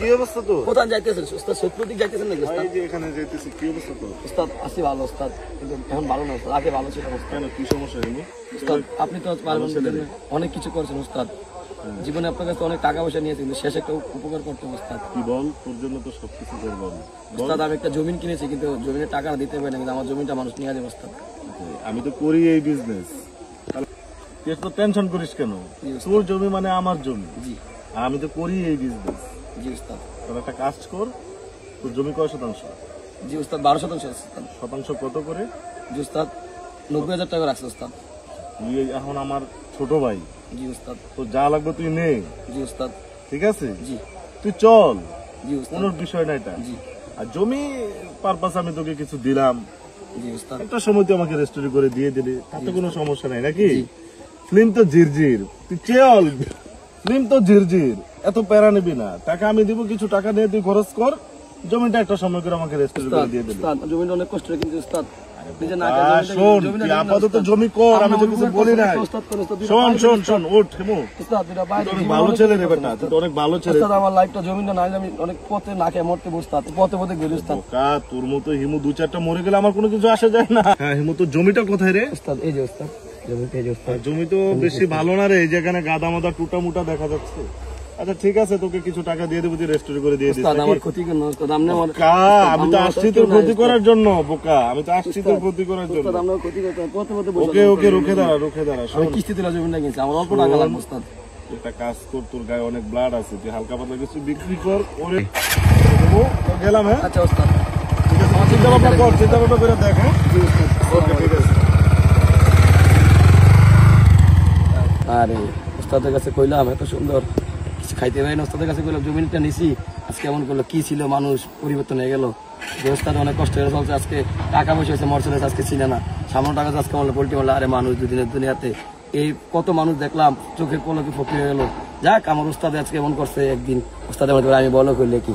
কি অবস্থা তো? কোথায় যাইতেছেন উস্তাদ? সত্যি যাইতেছেন নাকি উস্তাদ? এই যে এখানে যাইতেছি, কি অবস্থা তো? উস্তাদ আসি ভালো উস্তাদ, কিন্তু এখন ভালো না উস্তাদ, আগে ভালো ছিল উস্তাদ। কেন, কি সমস্যা হলো? উস্তাদ আপনি তো অনেক কিছু করছেন উস্তাদ, জীবনে আপনার কাছে অনেক টাকা পয়সা নিয়েছেন, কিন্তু শেষে একটা উপকার করতে উস্তাদ। কি বল, তোর জন্য তো সবকিছু করবো আমি। উস্তাদ আমি একটা জমিন কিনেছি, কিন্তু জমিনের টাকা দিতে পারি না, কিন্তু আমার জমিটা মানুষ নিয়ে যাবে উস্তাদ। আমি তো করি এই বিজনেস, তুই তো টেনশন করিস কেন? তোর জমি মানে আমার জমি। জি। আর আমি তো করি এই বিজনেস। জি উস্তাদ। তোর একটা কাজ কর, তোর জমি কয় শতাংশ? জি উস্তাদ 12% উস্তাদ। শতাংশ কত করে? জি উস্তাদ 90,000 টাকা রাখছে উস্তাদ। তুই এখন আমার ছোট ভাই। জি উস্তাদ। তোর যা লাগবে তুই নে। জি উস্তাদ। ঠিক আছে? জি। তুই চল, জি উস্তাদ। কোনো বিষয় না এটা। জি। আর জমি পারপাস আমি তোকে কিছু দিলাম, জি উস্তাদ। একটা সময় তুই আমাকে রেস্টোরি করে দিয়ে দিলি, তাতে কোনো সমস্যা নাই নাকি? ফিল্ম তো ঝিরঝির, তুই চল, ফিল্ম তো ঝিরঝির, এত প্যারা নিবি না। টাকা আমি দিব, কিছু টাকা নিয়ে তুই খরচ কর, জমিটা একটা সময় করে আমাকে রেস্টোরি করে দিয়ে দিলি। উস্তাদ জমিটা অনেক কষ্ট কিন্তু উস্তাদ, শোন, তুই আপাতত জমি কর, আমি তো কিছু বলি নাই। শোন শোন শোন, ওঠ হেমু, অনেক ভালো ছেলে রে বেটা, তুই অনেক ভালো ছেলে। আমার লাইফটা জমিটা নাই, আমি অনেক পথে না খেয়ে মরতে বসতাম, পথে পথে ঘুরে উস্তাদ। তোর মতো হিমু 2-4টা মরে গেলে আমার কোনো কিছু আসে যায় না। হ্যাঁ হিমু, তোর জমিটা কোথায় রে? উস্তাদ এই যে উস্তাদ, জমি তো বেশি ভালো না রে, যেখানে গাদা মাদা টুটা মুটা দেখা যাচ্ছে। আচ্ছা ঠিক আছে, তোকে কিছু টাকা দিয়ে দেবো, তুই রেস্টোরি করে দিয়ে দিস। আমার ক্ষতি কেন উস্তাদ? আমি তো আসছি তোর ক্ষতি করার জন্য বোকা, আমি তো আসছি তোর ক্ষতি করার জন্য। ক্ষতি করতে পথে পথে ওকে ওকে, রুখে দাঁড়া রুখে দাঁড়া। আমি কিস্তি দিলা জমিটা কিনছি, আমার অল্প টাকা লাগবে উস্তাদ। একটা কাজ কর, তোর গায়ে অনেক ব্লাড আছে, তুই হালকা পাতলা কিছু বিক্রি কর, ওরে গেলাম। হ্যাঁ আচ্ছা উস্তাদ, ঠিক আছে, চিন্তা ভাবনা কর, চিন্তা ভাবনা করে দেখ। হ্যাঁ ওকে ঠিক আছে। আরে উস্তাদের কাছে কইলাম এত সুন্দর কিছু খাইতে পারি না, উস্তাদের কাছে কইলাম জমিটা নিছি, আজকে এমন করলো, কি ছিল মানুষ পরিবর্তন হয়ে গেল। যে উস্তাদ অনেক কষ্ট হয়ে চলছে, আজকে টাকা পয়সা হয়েছে, মরসেলেস আজকে ছিল না, সামান্য টাকা আজকে বললো পোল্ট্রি বললো। আরে মানুষ দুদিনের দুনিয়াতে এই কত মানুষ দেখলাম, চোখের পলকে ফকির হয়ে গেল। যাক আমার উস্তাদে আজকে এমন করছে, একদিন উস্তাদের মধ্যে আমি বলো করলে কি